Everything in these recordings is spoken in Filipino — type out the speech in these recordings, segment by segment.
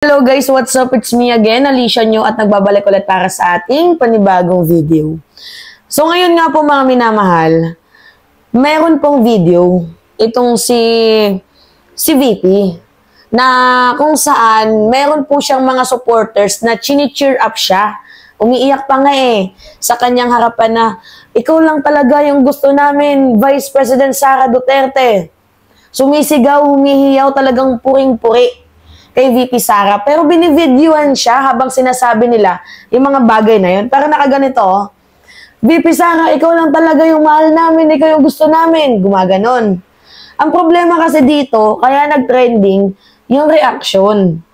Hello guys, what's up? It's me again, Alicia nyo, at nagbabalik ulit para sa ating panibagong video. So ngayon nga po mga minamahal, meron pong video itong si VP na kung saan meron po siyang mga supporters na chini-cheer up siya. Umiiyak pa nga sa kanyang harapan na ikaw lang talaga yung gusto namin, Vice President Sara Duterte. Sumisigaw, humihiyaw, talagang puring-puri kay VP Sara. Pero binivideoan siya habang sinasabi nila yung mga bagay na yun. Para nakaganito, VP Sara, ikaw lang talaga yung mahal namin, ikaw yung gusto namin. Gumaganon. Ang problema kasi dito, kaya nag-trending yung reaction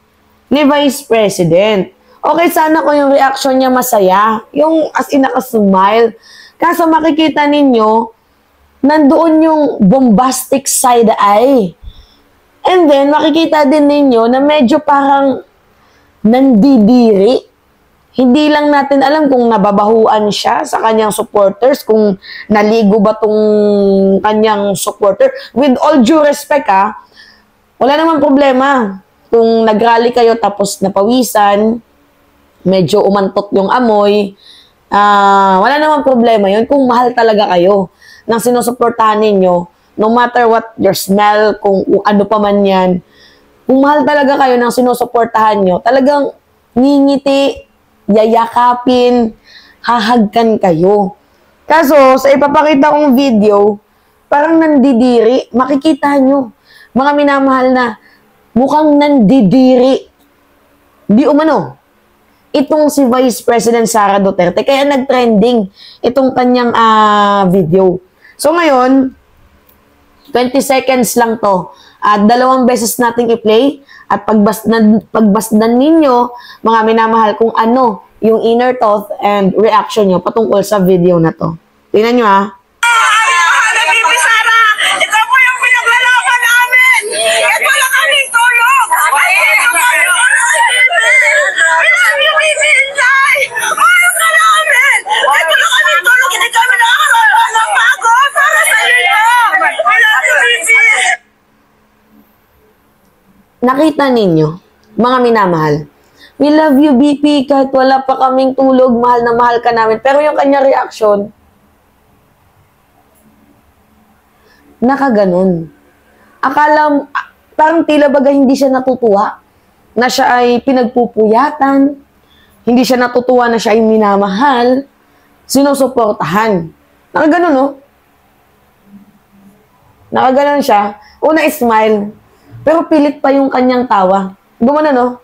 ni Vice President. Okay, sana kung yung reaction niya masaya. Yung as in naka-smile. Kaso makikita ninyo, nandoon yung bombastic side eye. And then, makikita din ninyo na medyo parang nandidiri. Hindi lang natin alam kung nababahuan siya sa kanyang supporters, kung naligo ba tong kanyang supporter. With all due respect, wala namang problema. Kung nag-rally kayo tapos napawisan, medyo umantot yung amoy, wala namang problema yun. Kung mahal talaga kayo ng sinusuportahan ninyo, no matter what your smell, kung ano pa man yan, kung mahal talaga kayo ng sinusuportahan nyo, talagang ngingiti, yayakapin, hahagkan kayo. Kaso, sa ipapakita kong video, parang nandidiri, makikita nyo, mga minamahal na, mukhang nandidiri. Di umano, itong si Vice President Sara Duterte, kaya nag-trending itong kanyang video. So ngayon, 20 seconds lang to. At 2 beses nating i-play at pagbasdan ninyo, mga minamahal, kung ano yung inner thought and reaction nyo patungkol sa video na to. Tingnan nyo VP Sara, ikaw po yung pinaglalaban namin. Ito lang kaming tulong. Ayaw ka namin. Ito lang kaming tulong. Hindi kami nakakaroon ng bago para sa iyo. Nakita ninyo, mga minamahal, we love you, BP, kahit wala pa kaming tulog, mahal na mahal ka namin. Pero yung kanya reaction, nakaganon. Akala, parang tila baga hindi siya natutuwa na siya ay pinagpupuyatan, hindi siya natutuwa na siya ay minamahal, sinusuportahan. Nakaganon, no? Nakaganon siya. Una, smile. Pero pilit pa yung kanyang tawa. Gumana, no?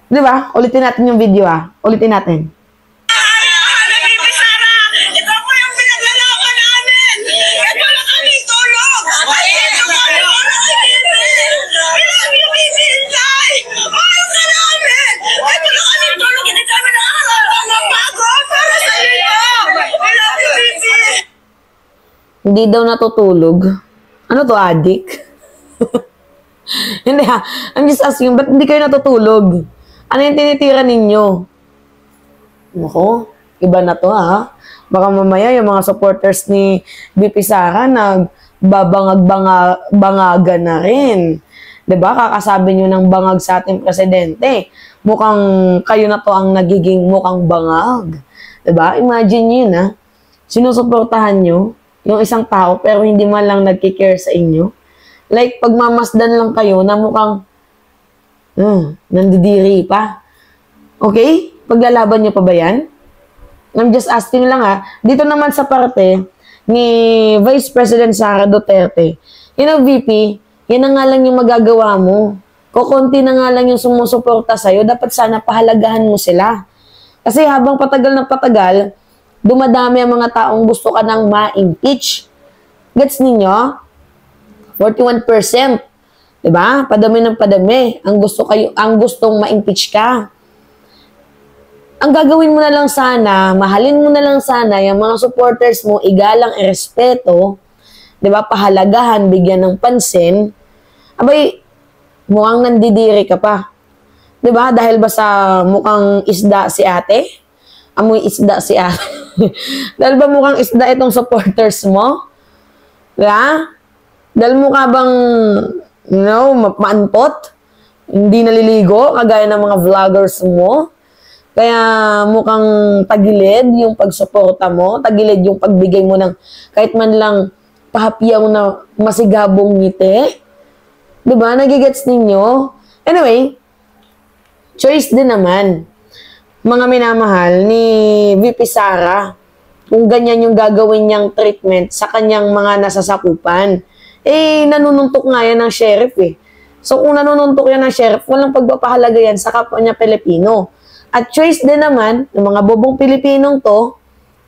Di ba? Ulitin natin yung video, Ulitin natin. VP Sara, ikaw po yung pinaglalaban namin. Ito lang kaming tulong. Ito lang VP Insay. Ayaw ka namin. Ito lang kaming tulong. Hindi kami nakakaroon ng bago para sa iyo. I love you, VP. Hindi daw natutulog. Ano to, adik? Hindi I'm just asking, ba't hindi kayo natutulog? Ano yung tinitira ninyo? Nako, iba na to Baka mamaya yung mga supporters ni VP Sara nagbabangag-bangagan na rin. Diba? Kakasabi nyo ng bangag sa ating presidente. Mukhang kayo na to ang nagiging mukhang bangag. Diba? Imagine yun sinusuportahan nyo yung isang tao pero hindi man lang nagkikare sa inyo. Like, pagmamasdan lang kayo na mukhang nandidiri pa. Okay? Paglalaban nyo pa ba yan? I'm just asking lang Dito naman sa parte ni Vice President Sara Duterte, VP, yan na nga lang yung magagawa mo. Kukunti na nga lang yung sumusuporta sa'yo. Dapat sana pahalagahan mo sila. Kasi habang patagal na patagal, dumadami ang mga taong gusto ka nang ma-impeach. Gets ninyo? 41%. Diba? Padami ng padami. Ang gustong ma-impeach ka. Ang gagawin mo na lang sana, mahalin mo na lang sana yung mga supporters mo, igalang, irespeto, diba? Pahalagahan, bigyan ng pansin. Abay, mukhang nandidiri ka pa. Diba? Dahil ba sa mukhang isda si ate? Amoy isda si ate. Dahil ba mukhang isda itong supporters mo? Diba? Dahil mukha bang, maantot? hindi naliligo, kagaya ng mga vloggers mo. Kaya mukhang tagilid yung pagsuporta mo, tagilid yung pagbigay mo ng kahit man lang pahapyaw na masigabong ngiti. Diba? Nagigets ninyo? Anyway, choice din naman, mga minamahal, ni VP Sara, kung ganyan yung gagawin niyang treatment sa kanyang mga nasasakupan. Eh, nanununtok nga yan ng sheriff eh. So, kung nanununtok yan ng sheriff, walang pagpapahalaga yan sa kapwa niya Pilipino. At choice din naman ng mga bobong Pilipinong to,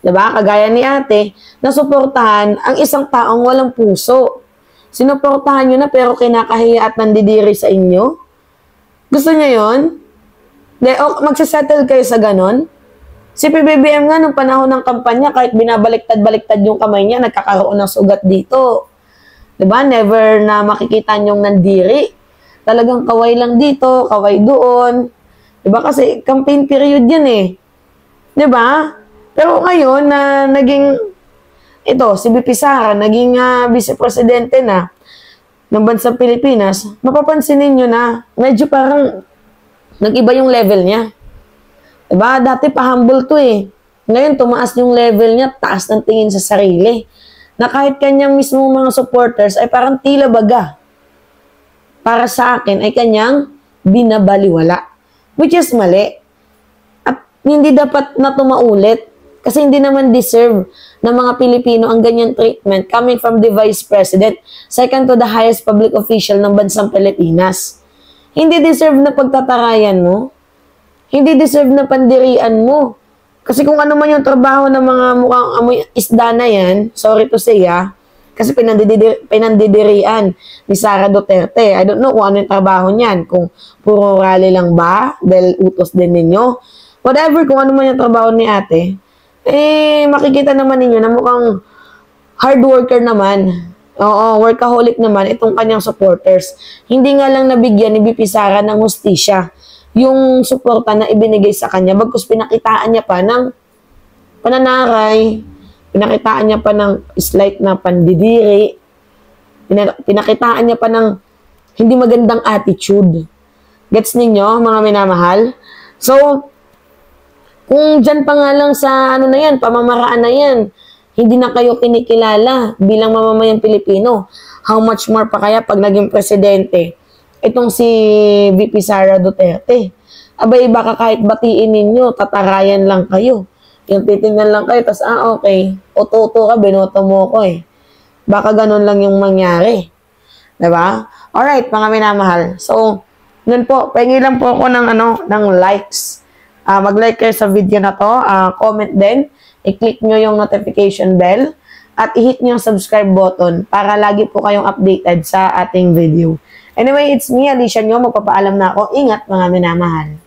diba, kagaya ni ate, na suportahan ang isang taong walang puso. Sinuportahan nyo na pero kinakahiya at nandidiri sa inyo? Gusto niya yon? Magsasettle kayo sa ganon? Si PBBM nga nung panahon ng kampanya, kahit binabaliktad-baliktad yung kamay niya, nagkakaroon ng sugat dito. Diba? Never na makikita nyong nandiri. Talagang kaway lang dito, kaway doon. Diba? Kasi campaign period yan eh. Diba? Pero ngayon na naging, ito, si VP Sara, naging vice-presidente na ng bansang Pilipinas, mapapansin ninyo na medyo parang nag-iba yung level niya. Diba? Dati pa-humble to eh. Ngayon, tumaas yung level niya, taas ng tingin sa sarili. Na kahit kanyang mismong mga supporters ay parang tila baga. Para sa akin ay kanyang binabaliwala. Which is mali. At hindi dapat na tumaulit. Kasi hindi naman deserve ng mga Pilipino ang ganyan treatment coming from the Vice President, second to the highest public official ng bansang Pilipinas. Hindi deserve na pagtatarayan mo. Hindi deserve na pandirian mo. Kasi kung ano man yung trabaho ng mga mukhang amoy isda na yan, sorry to say kasi pinandidirian ni Sara Duterte. I don't know kung ano yung trabaho niyan. Kung puro rally lang ba? Dahil utos din ninyo. Whatever, kung ano man yung trabaho ni ate, makikita naman ninyo na mukhang hard worker naman. Oo, workaholic naman itong kanyang supporters. Hindi nga lang nabigyan ni VP Sara ng hustisya yung suporta na ibinigay sa kanya. Bagkus pinakitaan niya pa ng pananaray, pinakitaan niya pa ng slight na pandidiri, pinakitaan niya pa ng hindi magandang attitude. Gets ninyo, mga minamahal? So, kung dyan pa nga lang sa ano na yan, pamamaraan na yan, hindi na kayo kinikilala bilang mamamayang Pilipino, how much more pa kaya pag naging presidente itong si VP Sara Duterte? Abay, baka kahit batiin ninyo, tatarayan lang kayo. Yung titingnan lang kayo, tas okay, ototo ka, binoto mo ko eh. Baka ganun lang yung mangyari. Diba? Alright, mga minamahal. So, nun po, pahingi lang po ako ng likes. Mag-like kayo sa video na to, comment din, i-click nyo yung notification bell, at i-hit nyo yung subscribe button para lagi po kayong updated sa ating video. Anyway, it's me, Alicia nyo. Magpapaalam na ako. Ingat, mga minamahal.